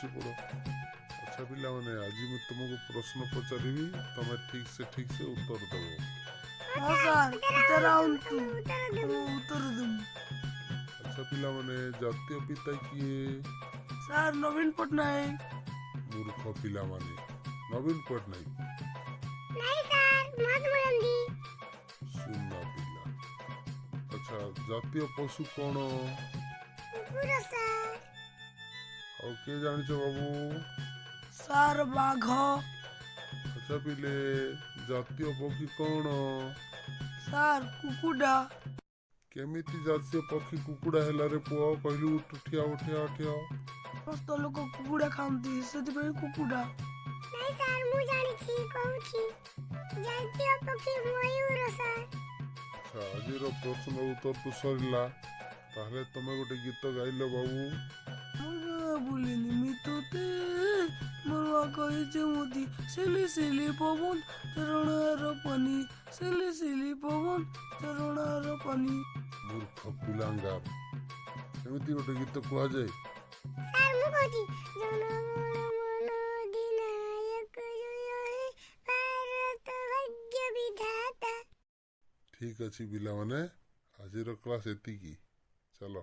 बसी पड़। अच्छा पिला माने आज मैं तुमको प्रश्न पचारि तमें ठीक से उत्तर दब। हाँ सर उत्तर उत्तर दूँ। अच्छा पिला माने जातीय पिता किए? सर नवीन पट्टनायक। मूर्ख पिला माने नवीन पट्टनायक नहीं सर महात्मा गांधी। सुनना पिला। अच्छा जातीय पशु कौन? कुकुर सर। और के जान बाबू? सर बाघ। अच्छा पिले जातीय पक्षी कौन? सर कुकुड़ा। केमिति जातीय पक्षी कुकुड़ा है रे पुआ कहलु उठिया उठिया उठिया। समस्त लोक कुकुड़ा खाती से कुकुड़ा। नहीं सर मु जानी छी कहू छी जातीय पक्षी मयूर सर। अच्छा आज प्रश्न उत्तर तो सरला ताहले तमे गोटे गीत गाइलो बाबू। बुलिनी मितुते मरुआ कहिचे मोती सिली सिली पवन चरणार पानी सिली सिली पवन चरणार पानी। मूर्ख कुलांगा एमती गोटे गीत कुआ जाए। सर मु कहू छी जनगण मन अधिनायक जय हे भारत भाग्य विधाता। ठीक अच्छी पिला माने आज क्लास एति की चलो।